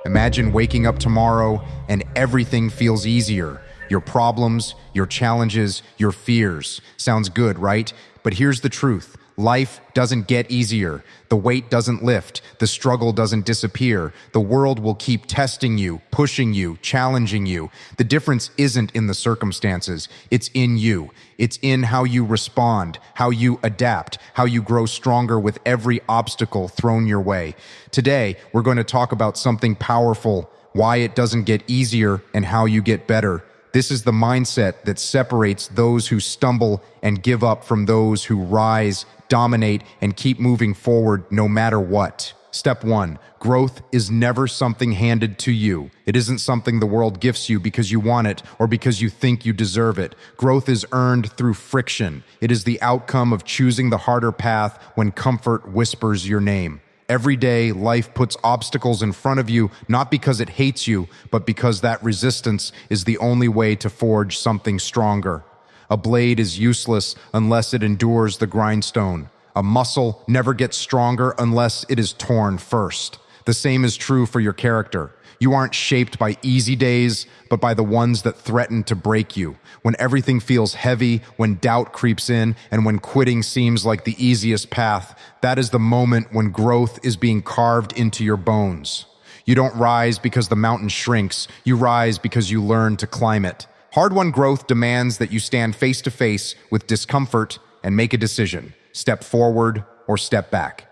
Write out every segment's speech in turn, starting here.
Imagine waking up tomorrow and everything feels easier. Your problems, your challenges, your fears. Sounds good, right? But here's the truth. Life doesn't get easier. The weight doesn't lift. The struggle doesn't disappear. The world will keep testing you, pushing you, challenging you. The difference isn't in the circumstances. It's in you. It's in how you respond, how you adapt, how you grow stronger with every obstacle thrown your way. Today, we're going to talk about something powerful, why it doesn't get easier, and how you get better. This is the mindset that separates those who stumble and give up from those who rise, dominate, and keep moving forward no matter what. Step 1. Growth is never something handed to you. It isn't something the world gifts you because you want it or because you think you deserve it. Growth is earned through friction. It is the outcome of choosing the harder path when comfort whispers your name. Every day, life puts obstacles in front of you, not because it hates you, but because that resistance is the only way to forge something stronger. A blade is useless unless it endures the grindstone. A muscle never gets stronger unless it is torn first. The same is true for your character. You aren't shaped by easy days, but by the ones that threaten to break you. When everything feels heavy, when doubt creeps in, and when quitting seems like the easiest path, that is the moment when growth is being carved into your bones. You don't rise because the mountain shrinks. You rise because you learn to climb it. Hard-won growth demands that you stand face-to-face with discomfort and make a decision. Step forward or step back.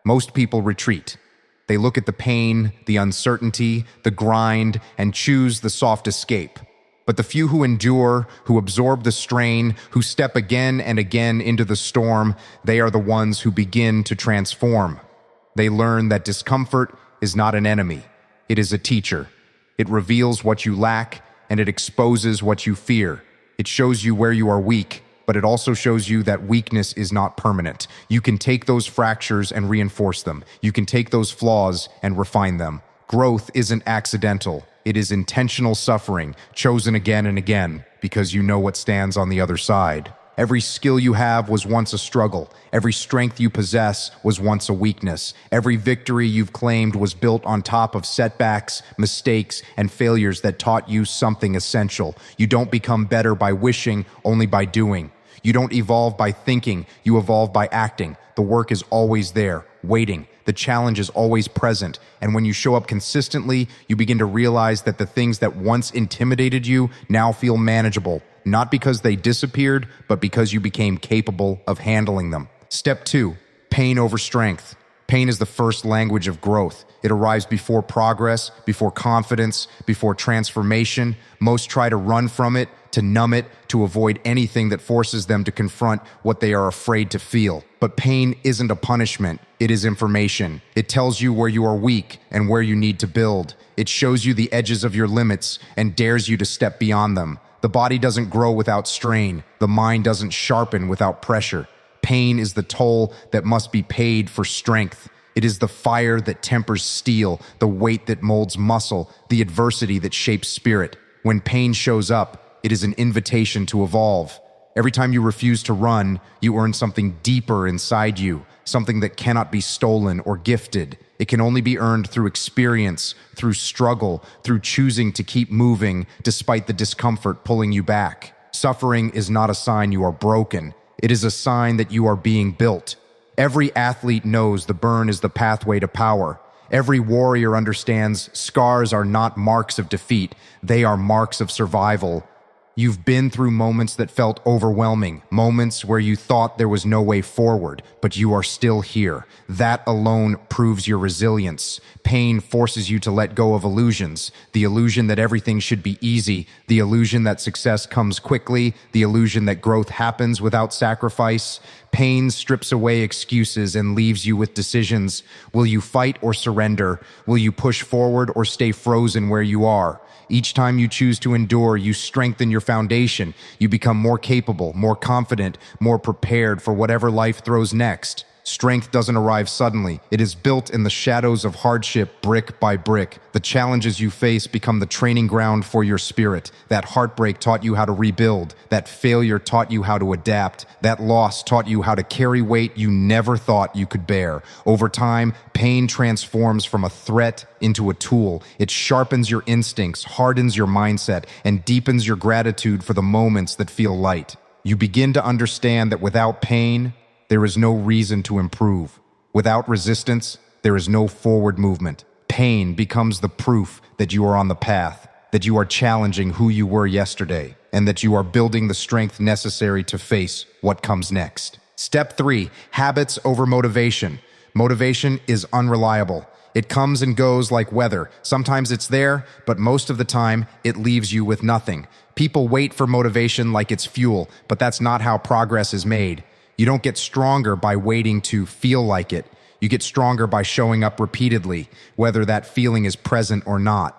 Most people retreat. They look at the pain, the uncertainty, the grind, and choose the soft escape. But the few who endure, who absorb the strain, who step again and again into the storm, they are the ones who begin to transform. They learn that discomfort is not an enemy. It is a teacher. It reveals what you lack, and it exposes what you fear. It shows you where you are weak, but it also shows you that weakness is not permanent. You can take those fractures and reinforce them. You can take those flaws and refine them. Growth isn't accidental. It is intentional suffering, chosen again and again, because you know what stands on the other side. Every skill you have was once a struggle. Every strength you possess was once a weakness. Every victory you've claimed was built on top of setbacks, mistakes, and failures that taught you something essential. You don't become better by wishing, only by doing. You don't evolve by thinking, you evolve by acting. The work is always there, waiting. The challenge is always present. And when you show up consistently, you begin to realize that the things that once intimidated you now feel manageable. Not because they disappeared, but because you became capable of handling them. Step 2, pain over strength. Pain is the first language of growth. It arrives before progress, before confidence, before transformation. Most try to run from it, to numb it, to avoid anything that forces them to confront what they are afraid to feel. But pain isn't a punishment. It is information. It tells you where you are weak and where you need to build. It shows you the edges of your limits and dares you to step beyond them. The body doesn't grow without strain. The mind doesn't sharpen without pressure. Pain is the toll that must be paid for strength. It is the fire that tempers steel, the weight that molds muscle, the adversity that shapes spirit. When pain shows up, it is an invitation to evolve. Every time you refuse to run, you earn something deeper inside you, something that cannot be stolen or gifted. It can only be earned through experience, through struggle, through choosing to keep moving despite the discomfort pulling you back. Suffering is not a sign you are broken. It is a sign that you are being built. Every athlete knows the burn is the pathway to power. Every warrior understands scars are not marks of defeat. They are marks of survival. You've been through moments that felt overwhelming, moments where you thought there was no way forward, but you are still here. That alone proves your resilience. Pain forces you to let go of illusions, the illusion that everything should be easy, the illusion that success comes quickly, the illusion that growth happens without sacrifice. Pain strips away excuses and leaves you with decisions. Will you fight or surrender? Will you push forward or stay frozen where you are? Each time you choose to endure, you strengthen your foundation. You become more capable, more confident, more prepared for whatever life throws next. Strength doesn't arrive suddenly. It is built in the shadows of hardship, brick by brick. The challenges you face become the training ground for your spirit. That heartbreak taught you how to rebuild. That failure taught you how to adapt. That loss taught you how to carry weight you never thought you could bear. Over time, pain transforms from a threat into a tool. It sharpens your instincts, hardens your mindset, and deepens your gratitude for the moments that feel light. You begin to understand that without pain, there is no reason to improve. Without resistance, there is no forward movement. Pain becomes the proof that you are on the path, that you are challenging who you were yesterday, and that you are building the strength necessary to face what comes next. Step 3, habits over motivation. Motivation is unreliable. It comes and goes like weather. Sometimes it's there, but most of the time, it leaves you with nothing. People wait for motivation like it's fuel, but that's not how progress is made. You don't get stronger by waiting to feel like it. You get stronger by showing up repeatedly, whether that feeling is present or not.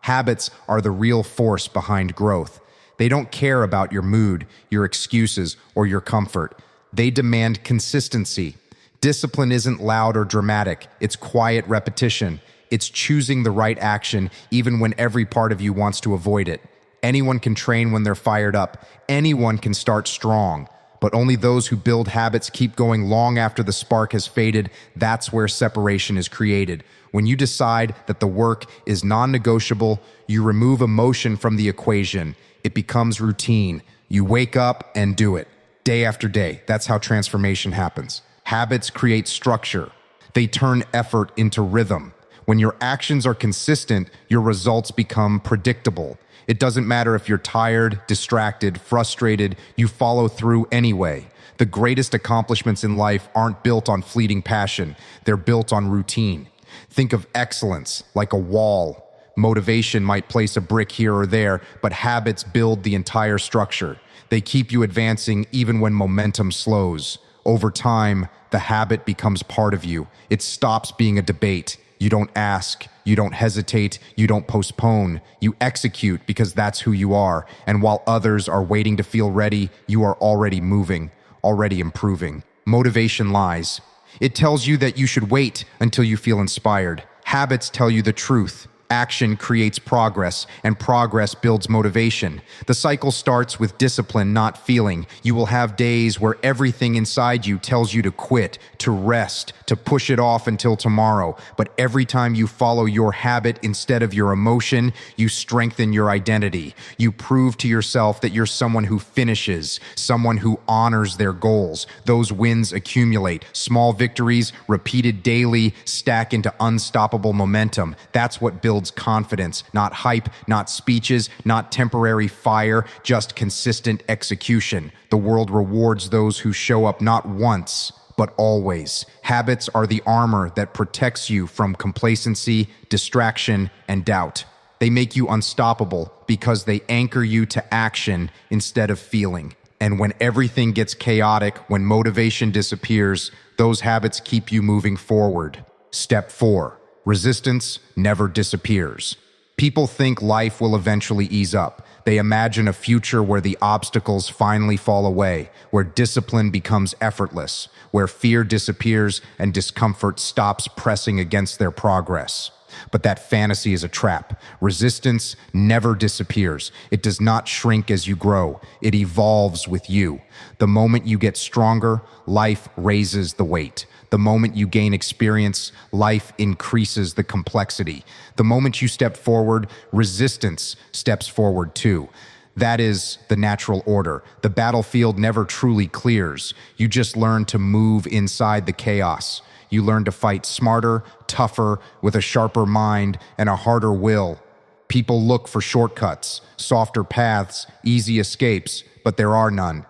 Habits are the real force behind growth. They don't care about your mood, your excuses, or your comfort. They demand consistency. Discipline isn't loud or dramatic. It's quiet repetition. It's choosing the right action even when every part of you wants to avoid it. Anyone can train when they're fired up. Anyone can start strong. But only those who build habits keep going long after the spark has faded. That's where separation is created. When you decide that the work is non-negotiable, you remove emotion from the equation. It becomes routine. You wake up and do it, day after day. That's how transformation happens. Habits create structure. They turn effort into rhythm. When your actions are consistent, your results become predictable. It doesn't matter if you're tired, distracted, frustrated, you follow through anyway. The greatest accomplishments in life aren't built on fleeting passion. They're built on routine. Think of excellence like a wall. Motivation might place a brick here or there, but habits build the entire structure. They keep you advancing even when momentum slows. Over time, the habit becomes part of you. It stops being a debate. You don't ask, you don't hesitate, you don't postpone. You execute because that's who you are. And while others are waiting to feel ready, you are already moving, already improving. Motivation lies. It tells you that you should wait until you feel inspired. Habits tell you the truth. Action creates progress, and progress builds motivation. The cycle starts with discipline, not feeling. You will have days where everything inside you tells you to quit, to rest, to push it off until tomorrow. But every time you follow your habit instead of your emotion, you strengthen your identity. You prove to yourself that you're someone who finishes, someone who honors their goals. Those wins accumulate. Small victories, repeated daily, stack into unstoppable momentum. That's what builds confidence, not hype, not speeches, not temporary fire, just consistent execution. The world rewards those who show up not once, but always. Habits are the armor that protects you from complacency, distraction, and doubt. They make you unstoppable because they anchor you to action instead of feeling. And when everything gets chaotic, when motivation disappears, those habits keep you moving forward. Step 4. Resistance never disappears. People think life will eventually ease up. They imagine a future where the obstacles finally fall away, where discipline becomes effortless, where fear disappears and discomfort stops pressing against their progress. But that fantasy is a trap. Resistance never disappears. It does not shrink as you grow. It evolves with you. The moment you get stronger, life raises the weight. The moment you gain experience, life increases the complexity. The moment you step forward, resistance steps forward too. That is the natural order. The battlefield never truly clears. You just learn to move inside the chaos. You learn to fight smarter, tougher, with a sharper mind and a harder will. People look for shortcuts, softer paths, easy escapes, but there are none.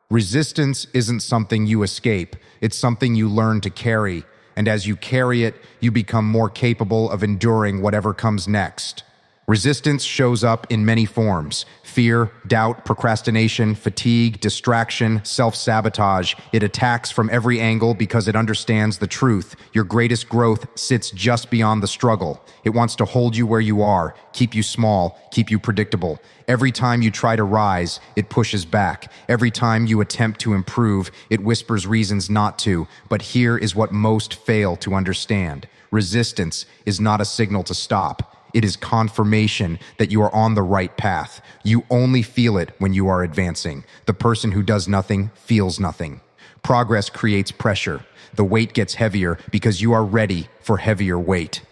Resistance isn't something you escape, it's something you learn to carry, and as you carry it, you become more capable of enduring whatever comes next. Resistance shows up in many forms: fear, doubt, procrastination, fatigue, distraction, self-sabotage. It attacks from every angle because it understands the truth. Your greatest growth sits just beyond the struggle. It wants to hold you where you are, keep you small, keep you predictable. Every time you try to rise, it pushes back. Every time you attempt to improve, it whispers reasons not to. But here is what most fail to understand. Resistance is not a signal to stop. It is confirmation that you are on the right path. You only feel it when you are advancing. The person who does nothing feels nothing. Progress creates pressure. The weight gets heavier because you are ready for heavier weight.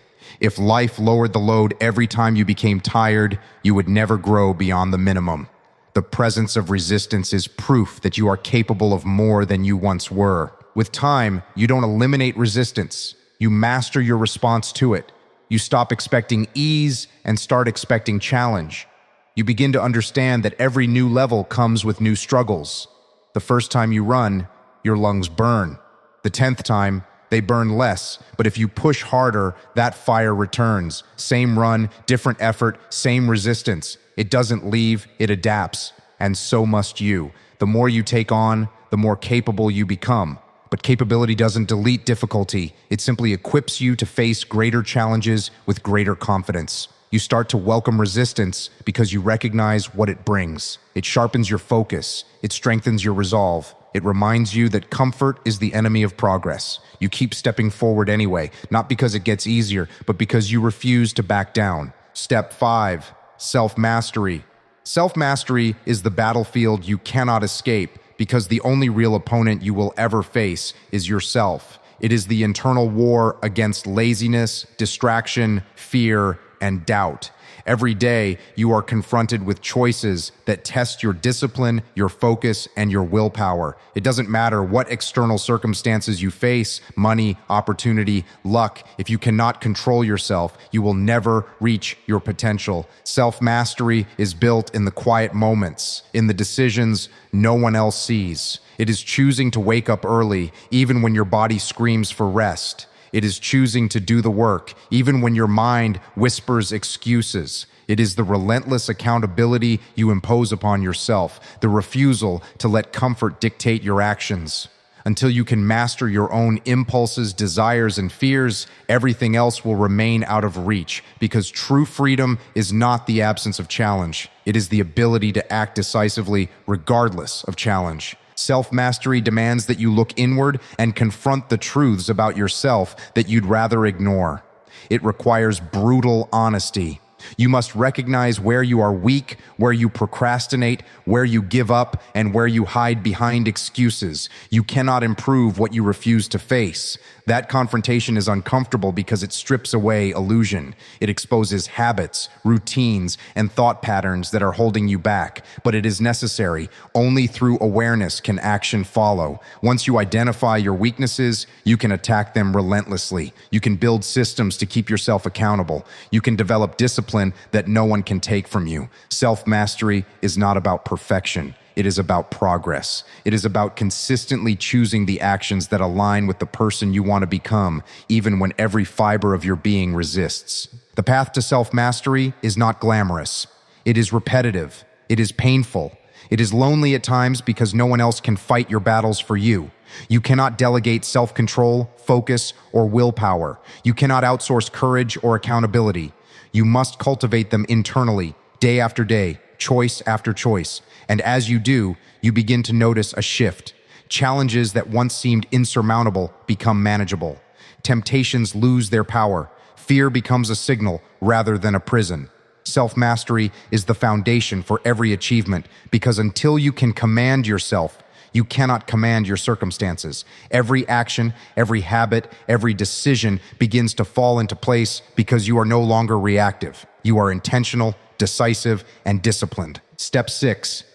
If life lowered the load every time you became tired, you would never grow beyond the minimum. The presence of resistance is proof that you are capable of more than you once were. With time, you don't eliminate resistance. You master your response to it. You stop expecting ease and start expecting challenge. You begin to understand that every new level comes with new struggles. The first time you run, your lungs burn. The 10th time, they burn less, but if you push harder, that fire returns. Same run, different effort, same resistance. It doesn't leave, it adapts. And so must you. The more you take on, the more capable you become. But capability doesn't delete difficulty. It simply equips you to face greater challenges with greater confidence. You start to welcome resistance because you recognize what it brings. It sharpens your focus. It strengthens your resolve. It reminds you that comfort is the enemy of progress. You keep stepping forward anyway, not because it gets easier, but because you refuse to back down. Step 5, self-mastery. Self-mastery is the battlefield you cannot escape, because the only real opponent you will ever face is yourself. It is the internal war against laziness, distraction, fear, and doubt. Every day, you are confronted with choices that test your discipline, your focus, and your willpower. It doesn't matter what external circumstances you face, money, opportunity, luck. If you cannot control yourself, you will never reach your potential. Self-mastery is built in the quiet moments, in the decisions no one else sees. It is choosing to wake up early, even when your body screams for rest. It is choosing to do the work, even when your mind whispers excuses. It is the relentless accountability you impose upon yourself, the refusal to let comfort dictate your actions. Until you can master your own impulses, desires, and fears, everything else will remain out of reach, because true freedom is not the absence of challenge. It is the ability to act decisively regardless of challenge. Self-mastery demands that you look inward and confront the truths about yourself that you'd rather ignore. It requires brutal honesty. You must recognize where you are weak, where you procrastinate, where you give up, and where you hide behind excuses. You cannot improve what you refuse to face. That confrontation is uncomfortable because it strips away illusion. It exposes habits, routines, and thought patterns that are holding you back. But it is necessary. Only through awareness can action follow. Once you identify your weaknesses, you can attack them relentlessly. You can build systems to keep yourself accountable. You can develop discipline that no one can take from you. Self-mastery is not about perfection. It is about progress. It is about consistently choosing the actions that align with the person you want to become, even when every fiber of your being resists. The path to self-mastery is not glamorous. It is repetitive. It is painful. It is lonely at times because no one else can fight your battles for you. You cannot delegate self-control, focus, or willpower. You cannot outsource courage or accountability. You must cultivate them internally, day after day, choice after choice. And as you do, you begin to notice a shift. Challenges that once seemed insurmountable become manageable. Temptations lose their power. Fear becomes a signal rather than a prison. Self-mastery is the foundation for every achievement, because until you can command yourself, you cannot command your circumstances. Every action, every habit, every decision begins to fall into place because you are no longer reactive. You are intentional, decisive, and disciplined. Step 6.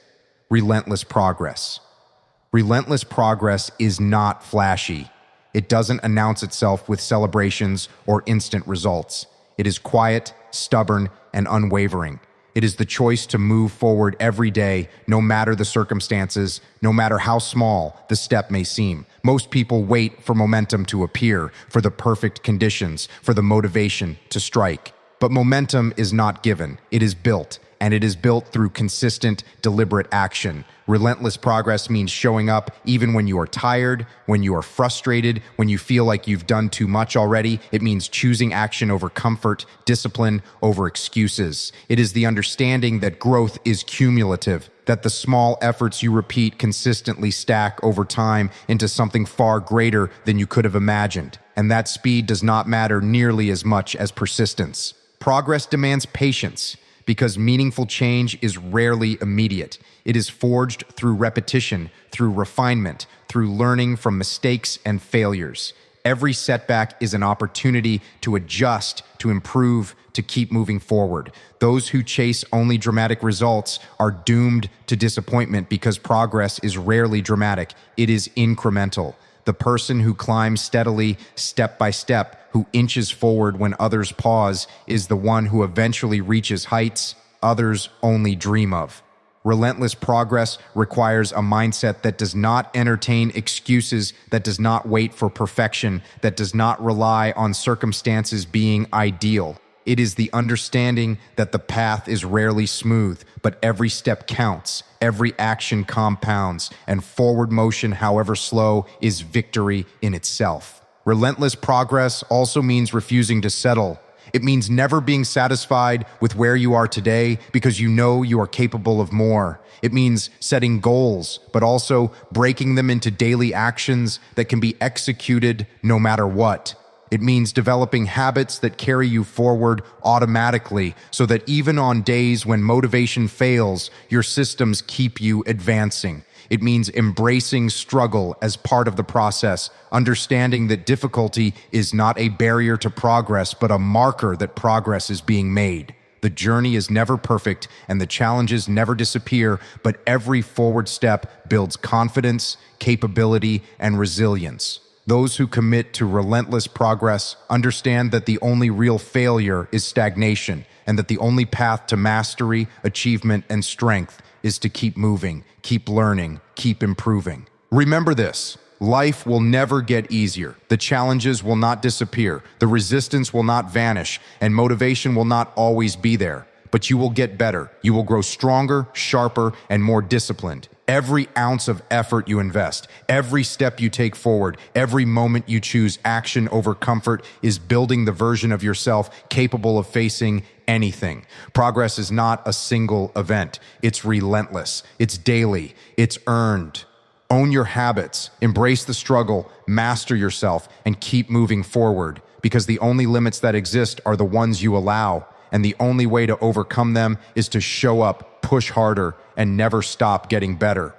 Relentless progress. Relentless progress is not flashy. It doesn't announce itself with celebrations or instant results. It is quiet, stubborn, and unwavering. It is the choice to move forward every day, no matter the circumstances, no matter how small the step may seem. Most people wait for momentum to appear, for the perfect conditions, for the motivation to strike. But momentum is not given, it is built, and it is built through consistent, deliberate action. Relentless progress means showing up even when you are tired, when you are frustrated, when you feel like you've done too much already. It means choosing action over comfort, discipline over excuses. It is the understanding that growth is cumulative, that the small efforts you repeat consistently stack over time into something far greater than you could have imagined. And that speed does not matter nearly as much as persistence. Progress demands patience, because meaningful change is rarely immediate. It is forged through repetition, through refinement, through learning from mistakes and failures. Every setback is an opportunity to adjust, to improve, to keep moving forward. Those who chase only dramatic results are doomed to disappointment because progress is rarely dramatic. It is incremental. The person who climbs steadily, step by step, who inches forward when others pause, is the one who eventually reaches heights others only dream of. Relentless progress requires a mindset that does not entertain excuses, that does not wait for perfection, that does not rely on circumstances being ideal. It is the understanding that the path is rarely smooth, but every step counts, every action compounds, and forward motion, however slow, is victory in itself. Relentless progress also means refusing to settle. It means never being satisfied with where you are today because you know you are capable of more. It means setting goals, but also breaking them into daily actions that can be executed no matter what. It means developing habits that carry you forward automatically so that even on days when motivation fails, your systems keep you advancing. It means embracing struggle as part of the process, understanding that difficulty is not a barrier to progress, but a marker that progress is being made. The journey is never perfect and the challenges never disappear, but every forward step builds confidence, capability, and resilience. Those who commit to relentless progress understand that the only real failure is stagnation, and that the only path to mastery, achievement, and strength is to keep moving, keep learning, keep improving. Remember this: life will never get easier. The challenges will not disappear. The resistance will not vanish, and motivation will not always be there. But you will get better. You will grow stronger, sharper, and more disciplined. Every ounce of effort you invest, every step you take forward, every moment you choose action over comfort is building the version of yourself capable of facing anything. Progress is not a single event. It's relentless. It's daily. It's earned. Own your habits, embrace the struggle, master yourself, and keep moving forward, because the only limits that exist are the ones you allow, and the only way to overcome them is to show up, push harder, and never stop getting better.